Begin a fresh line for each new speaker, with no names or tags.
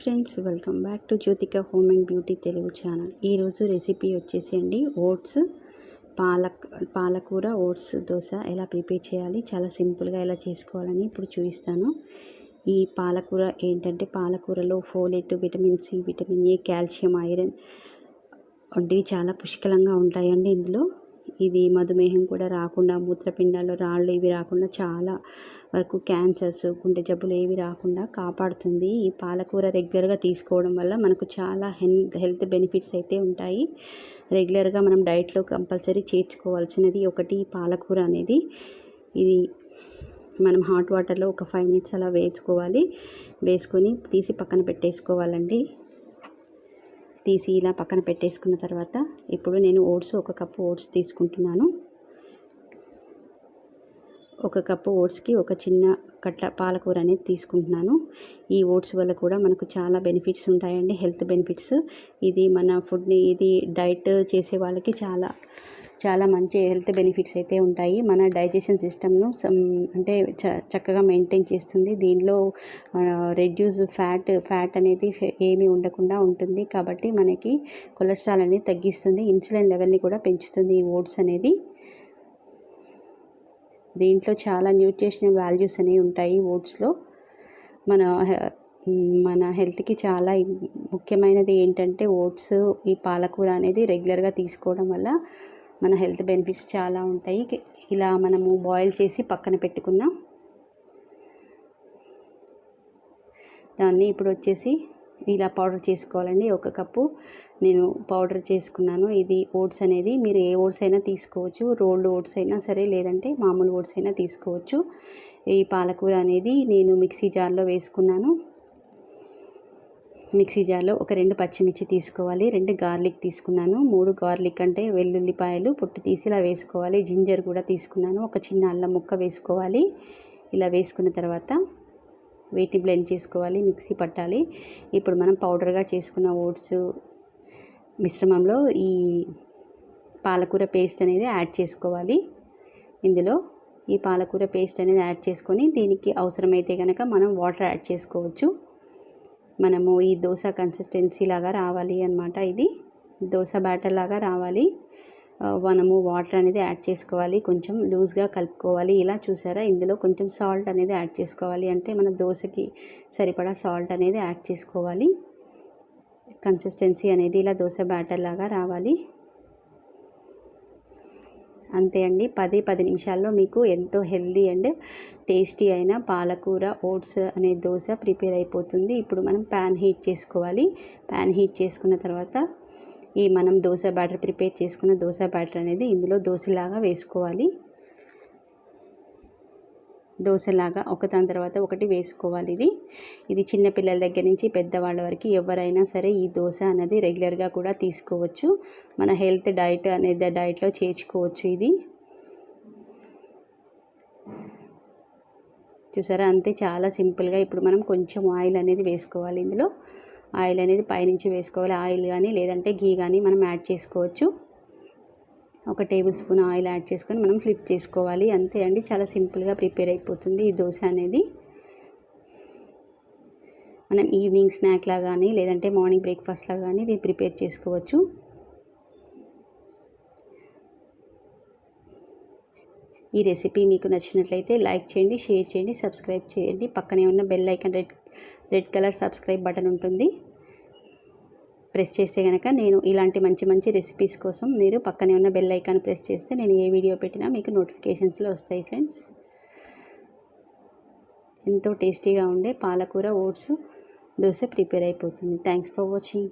Friends, welcome back to Jyothika home and beauty Telugu channel. ఈరోజు recipe వచ్చేసి అండి ఓట్స్ పాలకూర ఓట్స్ దోశ ఎలా ప్రిపేర్ చేయాలి, చాలా సింపుల్గా ఎలా చేసుకోవాలని ఇప్పుడు చూపిస్తాను. ఈ పాలకూర ఏంటంటే పాలకూరలో folate, vitamin C, vitamin A, calcium, iron వంటివి చాలా పుష్కలంగా ఉంటాయండి. ఇందులో ఇది మధుమేహం కూడా రాకుండా, మూత్రపిండాల్లో రాళ్ళు ఇవి రాకుండా, చాలా వరకు క్యాన్సర్స్, గుండె జబ్బులు ఏవి రాకుండా కాపాడుతుంది. ఈ పాలకూర రెగ్యులర్గా తీసుకోవడం వల్ల మనకు చాలా హెల్త్ బెనిఫిట్స్ అయితే ఉంటాయి. రెగ్యులర్గా మనం డైట్లో కంపల్సరీ చేర్చుకోవాల్సినది ఒకటి పాలకూర అనేది. ఇది మనం హాట్ వాటర్లో ఒక 5 minutes అలా వేసుకొని తీసి పక్కన పెట్టేసుకోవాలండి. తీసి ఇలా పక్కన పెట్టేసుకున్న తర్వాత ఇప్పుడు నేను ఒక కప్పు ఓట్స్ తీసుకుంటున్నాను. ఒక కప్పు ఓట్స్కి ఒక చిన్న కట్ట పాలకూర అనేది తీసుకుంటున్నాను. ఈ ఓట్స్ వల్ల కూడా మనకు చాలా బెనిఫిట్స్ ఉంటాయండి, హెల్త్ బెనిఫిట్స్. ఇది మన ఫుడ్ని, ఇది డైట్ చేసే వాళ్ళకి చాలా మంచి హెల్త్ బెనిఫిట్స్ అయితే ఉంటాయి. మన డైజెషన్ సిస్టమ్ను అంటే చక్కగా మెయింటైన్ చేస్తుంది. దీనిలో రెడ్యూస్ ఫ్యాట్ అనేది ఏమీ ఉండకుండా ఉంటుంది. కాబట్టి మనకి కొలెస్ట్రాల్ అనేది తగ్గిస్తుంది, ఇన్సులిన్ లెవెల్ని కూడా పెంచుతుంది ఈ ఓట్స్ అనేది. దీంట్లో చాలా న్యూట్రిషనల్ వాల్యూస్ అనేవి ఉంటాయి ఓట్స్లో. మన హెల్త్కి చాలా ముఖ్యమైనది ఏంటంటే ఓట్స్, ఈ పాలకూర అనేది రెగ్యులర్గా తీసుకోవడం వల్ల మన హెల్త్ బెనిఫిట్స్ చాలా ఉంటాయి. ఇలా మనము బాయిల్ చేసి పక్కన పెట్టుకున్న దాన్ని ఇప్పుడు వచ్చేసి ఇలా పౌడర్ చేసుకోవాలండి. ఒక కప్పు నేను పౌడర్ చేసుకున్నాను. ఇది ఓట్స్ అనేది మీరు ఏ ఓట్స్ అయినా తీసుకోవచ్చు, రోల్డ్ ఓట్స్ అయినా సరే, లేదంటే మామూలు ఓట్స్ అయినా తీసుకోవచ్చు. ఈ పాలకూర అనేది నేను మిక్సీ జార్లో వేసుకున్నాను. మిక్సీ జార్లో ఒక 2 పచ్చిమిర్చి తీసుకోవాలి, 2 గార్లిక్ తీసుకున్నాను, 3 గార్లిక్ అంటే వెల్లుల్లిపాయలు పొట్టు తీసి ఇలా వేసుకోవాలి. జింజర్ కూడా తీసుకున్నాను, ఒక చిన్న అల్లం ముక్క వేసుకోవాలి. ఇలా వేసుకున్న తర్వాత వీటిని బ్లెండ్ చేసుకోవాలి, మిక్సీ పట్టాలి. ఇప్పుడు మనం పౌడర్గా చేసుకున్న ఓట్స్ మిశ్రమంలో ఈ పాలకూర పేస్ట్ అనేది యాడ్ చేసుకోవాలి. ఇందులో ఈ పాలకూర పేస్ట్ అనేది యాడ్ చేసుకొని దీనికి అవసరమైతే కనుక మనం వాటర్ యాడ్ చేసుకోవచ్చు. మనము ఈ దోశ కన్సిస్టెన్సీ లాగా రావాలి అన్నమాట. ఇది దోశ బ్యాటర్ లాగా రావాలి. మనము వాటర్ అనేది యాడ్ చేసుకోవాలి, కొంచెం లూజ్గా కలుపుకోవాలి. ఇలా చూసారా, ఇందులో కొంచెం సాల్ట్ అనేది యాడ్ చేసుకోవాలి. అంటే మన దోశకి సరిపడా సాల్ట్ అనేది యాడ్ చేసుకోవాలి. కన్సిస్టెన్సీ అనేది ఇలా దోశ బ్యాటర్ లాగా రావాలి. అంతే అండి. 10 నిమిషాల్లో మీకు ఎంతో హెల్దీ అండ్ టేస్టీ అయిన పాలకూర ఓట్స్ అనే దోశ ప్రిపేర్ అయిపోతుంది. ఇప్పుడు మనం ప్యాన్ హీట్ చేసుకోవాలి. ప్యాన్ హీట్ చేసుకున్న తర్వాత ఈ మనం దోశ బ్యాటర్ ప్రిపేర్ చేసుకున్న దోశ బ్యాటర్ అనేది ఇందులో దోశలాగా వేసుకోవాలి. దోశలాగా ఒకదాని తర్వాత ఒకటి వేసుకోవాలి. ఇది చిన్న పిల్లల దగ్గర నుంచి పెద్దవాళ్ళ వరకు ఎవరైనా సరే ఈ దోశ అనేది రెగ్యులర్గా కూడా తీసుకోవచ్చు. మన హెల్త్ డైట్లో చేర్చుకోవచ్చు. ఇది చూసారా, అంతే, చాలా సింపుల్గా. ఇప్పుడు మనం కొంచెం ఆయిల్ అనేది వేసుకోవాలి. ఇందులో ఆయిల్ అనేది పైనుంచి వేసుకోవాలి. ఆయిల్ కానీ లేదంటే ఘీ కానీ మనం యాడ్ చేసుకోవచ్చు. ఒక టేబుల్ స్పూన్ ఆయిల్ యాడ్ చేసుకొని మనం ఫ్లిప్ చేసుకోవాలి. అంతే అండి, చాలా సింపుల్గా ప్రిపేర్ అయిపోతుంది ఈ దోశ అనేది. మనం ఈవినింగ్ స్నాక్ లాగా కానీ లేదంటే మార్నింగ్ బ్రేక్ఫాస్ట్ లాగా కానీ ఇది ప్రిపేర్ చేసుకోవచ్చు. ఈ రెసిపీ మీకు నచ్చినట్లయితే లైక్ చేయండి, షేర్ చేయండి, సబ్స్క్రైబ్ చేయండి. పక్కనే ఉన్న bell icon red colour subscribe button ఉంటుంది, ప్రెస్ చేస్తే కనుక నేను ఇలాంటి మంచి రెసిపీస్ కోసం మీరు పక్కనే ఉన్న బెల్ ఐకాన్ ప్రెస్ చేస్తే నేను ఏ వీడియో పెట్టినా మీకు నోటిఫికేషన్స్లో వస్తాయి ఫ్రెండ్స్. ఎంతో టేస్టీగా ఉండే పాలకూర ఓట్స్ దోశ ప్రిపేర్ అయిపోతుంది. Thanks for watching.